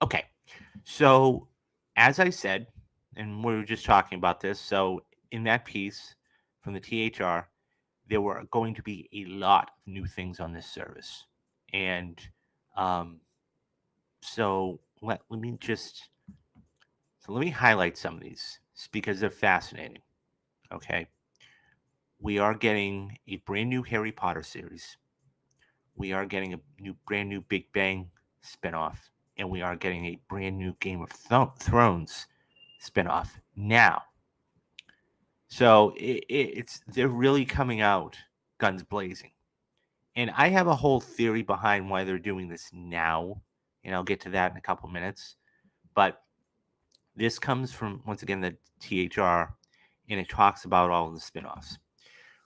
Okay. So, as I said, and we were just talking about this, so in that piece from the THR, there were going to be a lot of new things on this service. And um, so let me just let me highlight some of these because they're fascinating. Okay. We are getting a brand new Harry Potter series. We are getting a brand new Big Bang spinoff, and we are getting a brand new Game of Thrones spinoff now. So it's they're really coming out guns blazing, and I have a whole theory behind why they're doing this now, and I'll get to that in a couple minutes. But this comes from once again the THR, and it talks about all of the spinoffs.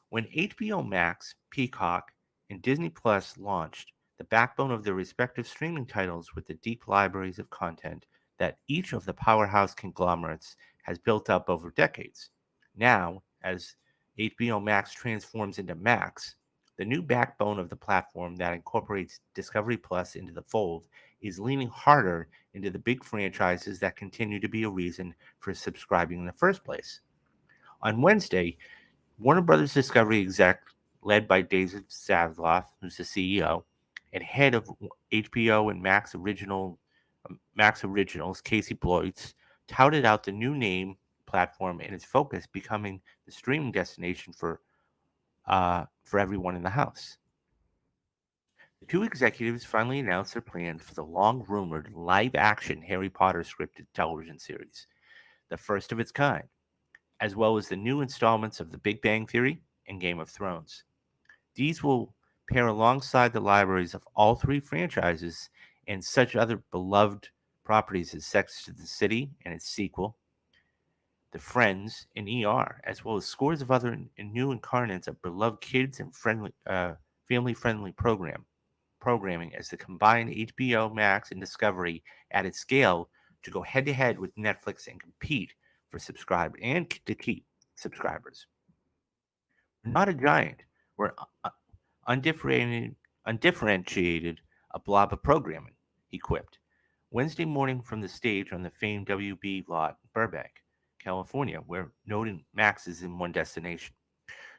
When HBO Max, Peacock, and Disney Plus launched, the backbone of their respective streaming titles with the deep libraries of content that each of the powerhouse conglomerates has built up over decades. Now, as HBO Max transforms into Max, the new backbone of the platform that incorporates Discovery Plus into the fold is leaning harder into the big franchises that continue to be a reason for subscribing in the first place. On Wednesday, Warner Brothers Discovery exec, led by David Zaslav, who's the CEO, and head of HBO and Max Originals, Casey Bloys, touted out the new name, platform, and its focus becoming the streaming destination for everyone in the house. The two executives finally announced their plans for the long rumored live action Harry Potter scripted television series, the first of its kind, as well as the new installments of The Big Bang Theory and Game of Thrones. These will pair alongside the libraries of all three franchises and such other beloved properties as Sex and the City and its sequel, The Friends, and ER, as well as scores of other and new incarnates of beloved kids and family-friendly programming as the combined HBO Max and Discovery added scale to go head-to-head with Netflix and compete for subscribers and to keep subscribers. We're not a giant. We're undifferentiated, undifferentiated a blob of programming, he quipped. Wednesday morning from the stage on the famed WB lot in Burbank, California, where noted Max is in one destination.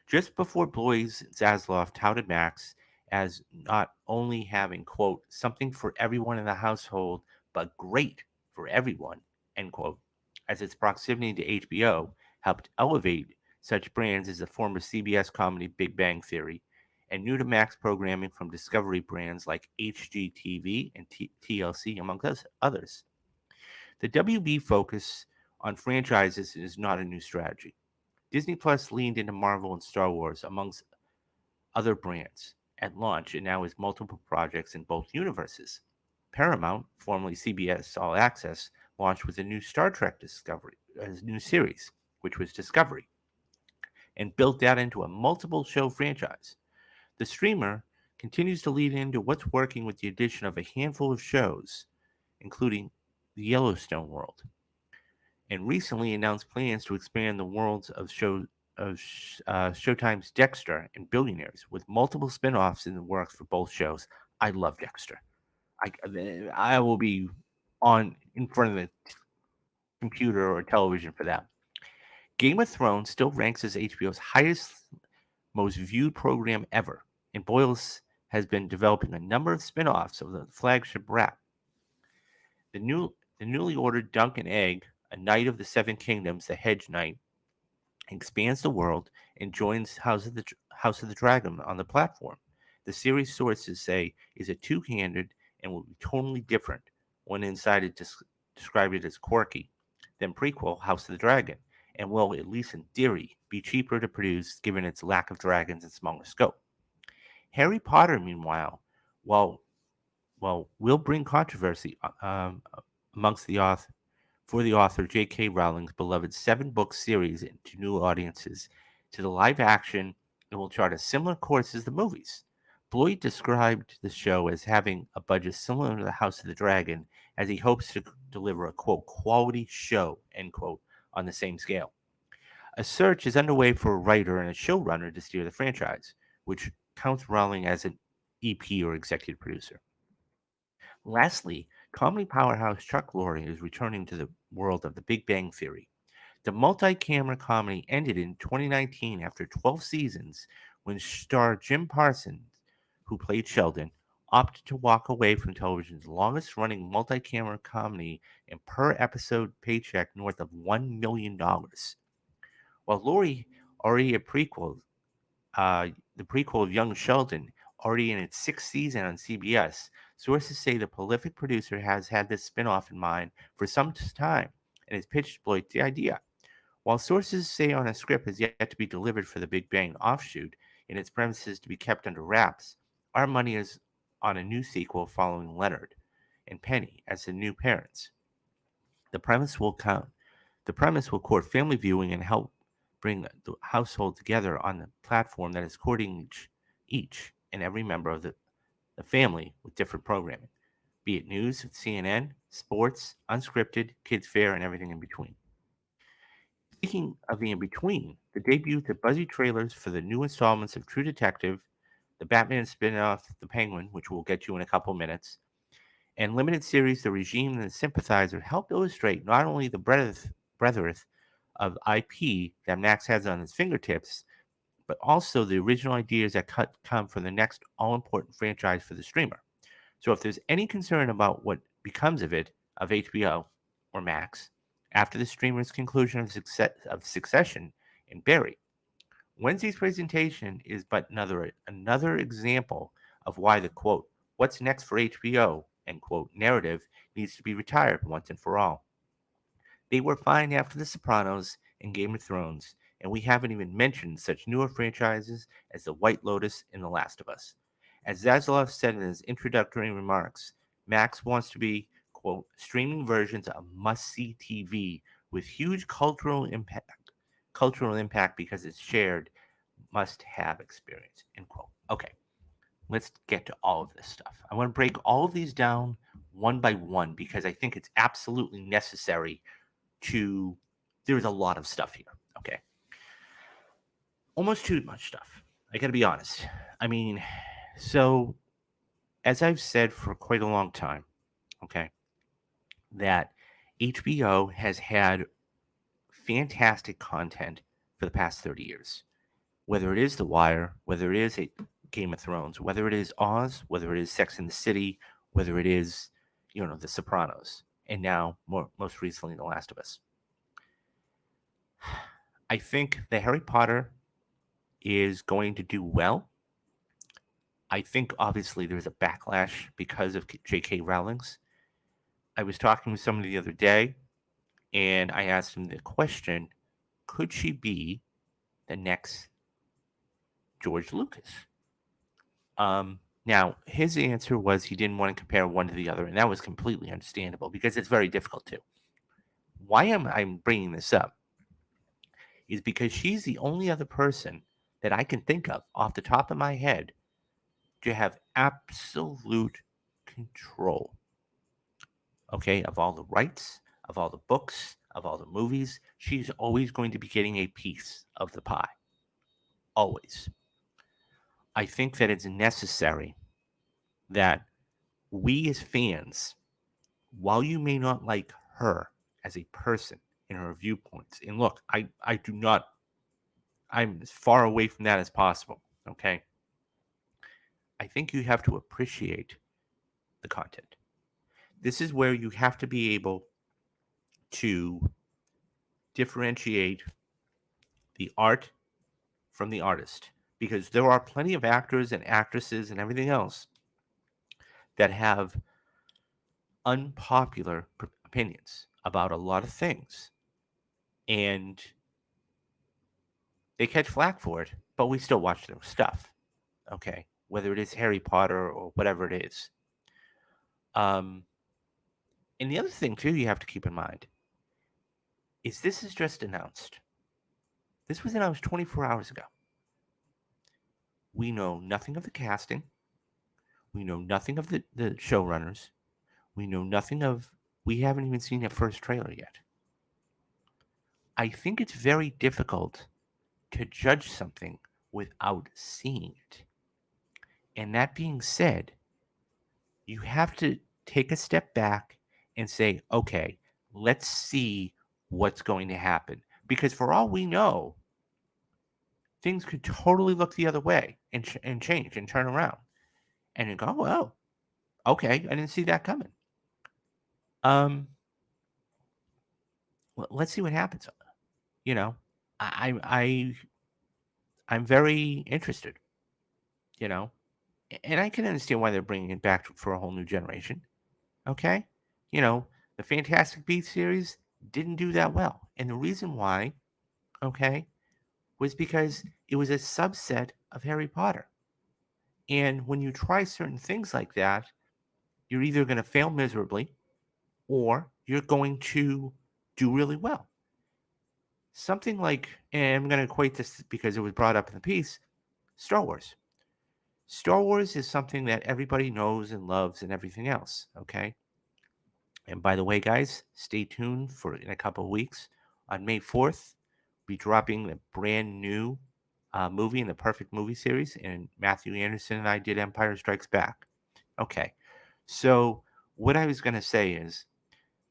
Just before Blois, Zaslav touted Max as not only having, quote, something for everyone in the household, but great for everyone, end quote, as its proximity to HBO helped elevate such brands as the former CBS comedy Big Bang Theory and new to Max programming from Discovery brands like HGTV and TLC, among others. The WB focus on franchises is not a new strategy. Disney Plus leaned into Marvel and Star Wars, amongst other brands, at launch and now has multiple projects in both universes. Paramount, formerly CBS All Access, launched with a new Star Trek Discovery, a new series, which was Discovery, and built that into a multiple show franchise. The streamer continues to lead into what's working with the addition of a handful of shows, including the Yellowstone world, and recently announced plans to expand the worlds of Showtime's Dexter and Billionaires, with multiple spin-offs in the works for both shows. I love Dexter. I will be on in front of the computer or television for that. Game of Thrones still ranks as HBO's highest, most viewed program ever, and Boyles has been developing a number of spin-offs of the flagship rap. The newly ordered Dunk and Egg, a Knight of the Seven Kingdoms, the Hedge Knight, expands the world and joins House of the Dragon on the platform. The series sources say is a two-handed and will be totally different. One insider described it as quirky, then prequel House of the Dragon, and will, at least in theory, be cheaper to produce given its lack of dragons and smaller scope. Harry Potter, meanwhile, while will bring controversy amongst the author for the author J.K. Rowling's beloved seven-book series into new audiences to the live action and will chart a similar course as the movies. Bloyd described the show as having a budget similar to the House of the Dragon, as he hopes to deliver a quote quality show end quote on the same scale. A search is underway for a writer and a showrunner to steer the franchise, which counts Rowling as an EP or executive producer. Lastly, Comedy powerhouse Chuck Lorre is returning to the world of The Big Bang Theory. The multi camera comedy ended in 2019 after 12 seasons when star Jim Parsons, who played Sheldon, opted to walk away from television's longest running multi camera comedy and per episode paycheck north of $1 million. While Lori already a prequel, the prequel of Young Sheldon, already in its sixth season on CBS, sources say the prolific producer has had this spin-off in mind for some time and has pitched Exploit the idea. While sources say on a script has yet to be delivered for the Big Bang offshoot and its premises to be kept under wraps, our money is on a new sequel following Leonard and Penny as the new parents. The premise will count. The premise will court family viewing and help bring the household together on the platform that is courting each and every member of the family with different programming, be it news, CNN, sports, unscripted, kids' fare, and everything in between. Speaking of the in between, the debut of buzzy trailers for the new installments of True Detective, the Batman spin off The Penguin, which we'll get to in a couple minutes, and limited series The Regime and The Sympathizer help illustrate not only the breadth of IP that Max has on his fingertips, but also the original ideas that come from the next all important franchise for the streamer. So if there's any concern about what becomes of it, of HBO or Max, after the streamer's conclusion of Succession and Barry, Wednesday's presentation is but another example of why the quote, what's next for HBO, end quote, narrative needs to be retired once and for all. They were fine after The Sopranos and Game of Thrones, and we haven't even mentioned such newer franchises as The White Lotus and The Last of Us. As Zaslav said in his introductory remarks, Max wants to be, quote, streaming versions of must-see TV with huge cultural impact because it's shared must-have experience, end quote. Okay, let's get to all of this stuff. I want to break all of these down one by one because I think it's absolutely necessary to there's a lot of stuff here. Okay. Almost too much stuff. I got to be honest. I mean, so as I've said for quite a long time, okay, that HBO has had fantastic content for the past 30 years. Whether it is The Wire, whether it is a Game of Thrones, whether it is Oz, whether it is Sex and the City, whether it is, The Sopranos, and now most recently The Last of Us. I think the Harry Potter is going to do well. I think obviously there's a backlash because of J.K. Rowling's. I was talking with somebody the other day, and I asked him the question: could she be the next George Lucas? Now his answer was he didn't want to compare one to the other, and that was completely understandable because it's very difficult to. Why am I bringing this up? Is because she's the only other person that I can think of off the top of my head to have absolute control, okay, of all the rights, of all the books, of all the movies. She's always going to be getting a piece of the pie. Always. I think that it's necessary that we as fans, while you may not like her as a person and her viewpoints, and look, I do not, I'm as far away from that as possible, okay? I think you have to appreciate the content. This is where you have to be able to differentiate the art from the artist because there are plenty of actors and actresses and everything else that have unpopular opinions about a lot of things and they catch flack for it, but we still watch their stuff, okay, whether it is Harry Potter or whatever it is. um and the other thing too you have to keep in mind is this is just announced. This was announced 24 hours ago. We know nothing of the casting. We know nothing of the showrunners. We know nothing of, we haven't even seen a first trailer yet. I think it's very difficult to judge something without seeing it. And that being said, you have to take a step back and say, okay, let's see what's going to happen. Because for all we know, things could totally look the other way and change and turn around. And you go, oh, okay, I didn't see that coming. Um, let's see what happens. You know, I'm very interested. You know, and I can understand why they're bringing it back for a whole new generation. Okay, the Fantastic Beasts series didn't do that well, and the reason why, okay, was because it was a subset of Harry Potter. And when you try certain things like that, you're either going to fail miserably or you're going to do really well. Something like, and I'm going to equate this because it was brought up in the piece, Star Wars. Star Wars is something that everybody knows and loves and everything else, okay? And by the way, guys, stay tuned for in a couple of weeks. On May 4th, be dropping a brand new movie in the Perfect Movie series, and Matthew Anderson and I did Empire Strikes Back. Okay, so what I was going to say is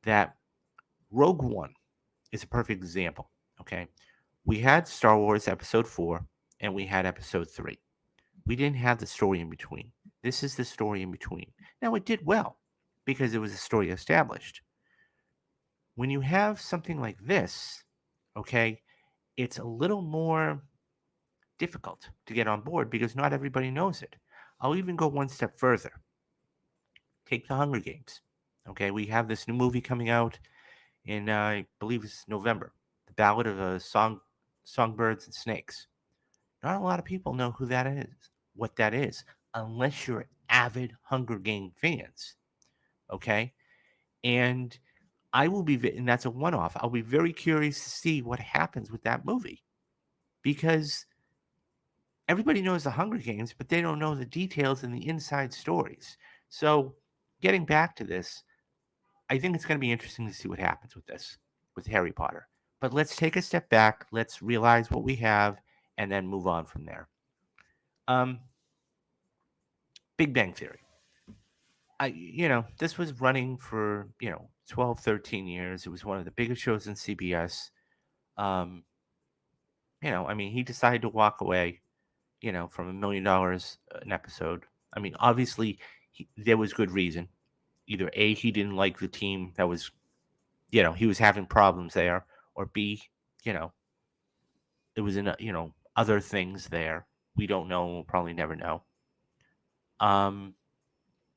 that Rogue One is a perfect example. Okay, we had Star Wars Episode 4 and we had Episode 3. We didn't have the story in between. This is the story in between. Now, it did well because it was a story established. When you have something like this, okay, it's a little more difficult to get on board because not everybody knows it. I'll even go one step further. Take the Hunger Games. Okay, we have this new movie coming out in, I believe it's November, The Ballad of Songbirds and Snakes. Not a lot of people know who that is, what that is, unless you're avid Hunger Game fans. Okay, and and that's a one-off. I'll be very curious to see what happens with that movie because everybody knows the Hunger Games, but they don't know the details and the inside stories. So, getting back to this, I think it's going to be interesting to see what happens with this, with Harry Potter. But let's take a step back, let's realize what we have, and then move on from there. Um, Big Bang Theory. This was running for, 12, 13 years. It was one of the biggest shows in CBS. Um, he decided to walk away, from $1 million an episode. Obviously, there was good reason. Either A, he didn't like the team that was, he was having problems there, or B, you know, it was in, other things there. We don't know. We'll probably never know.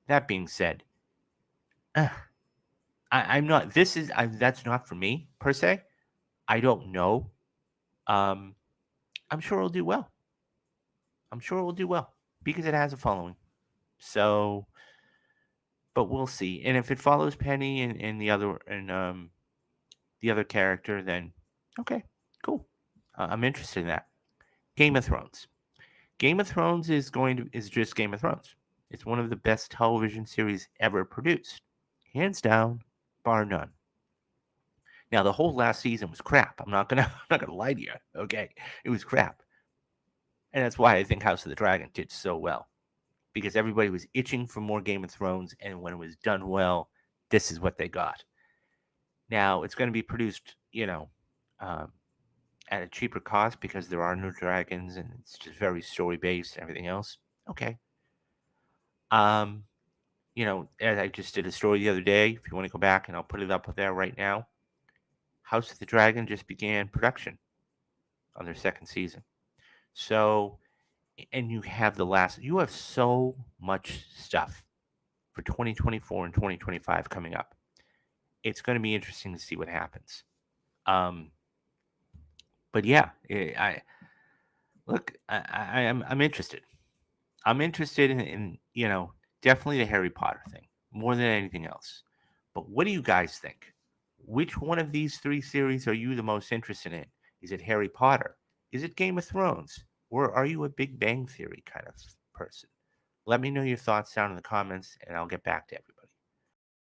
That being said, I'm not, that's not for me per se. I don't know. Um, I'm sure it'll do well. I'm sure it will do well because it has a following. So, but we'll see. And if it follows Penny and the other character, then okay, cool. I'm interested in that. Game of Thrones. Game of Thrones is just Game of Thrones. It's one of the best television series ever produced, hands down, bar none. Now the whole last season was crap. I'm not gonna lie to you. Okay, it was crap, and that's why I think House of the Dragon did so well because everybody was itching for more Game of Thrones, and when it was done well, this is what they got. Now it's going to be produced, um, at a cheaper cost because there are no dragons and it's just very story based and everything else. Okay. Um, as I just did a story the other day, if you want to go back and I'll put it up there right now. House of the Dragon just began production on their second season. So, and you have so much stuff for 2024 and 2025 coming up. It's going to be interesting to see what happens. Um, but yeah, I'm interested. I'm interested in definitely the Harry Potter thing more than anything else. But what do you guys think? Which one of these three series are you the most interested in? Is it Harry Potter? Is it Game of Thrones? Or are you a Big Bang Theory kind of person? Let me know your thoughts down in the comments and I'll get back to everyone.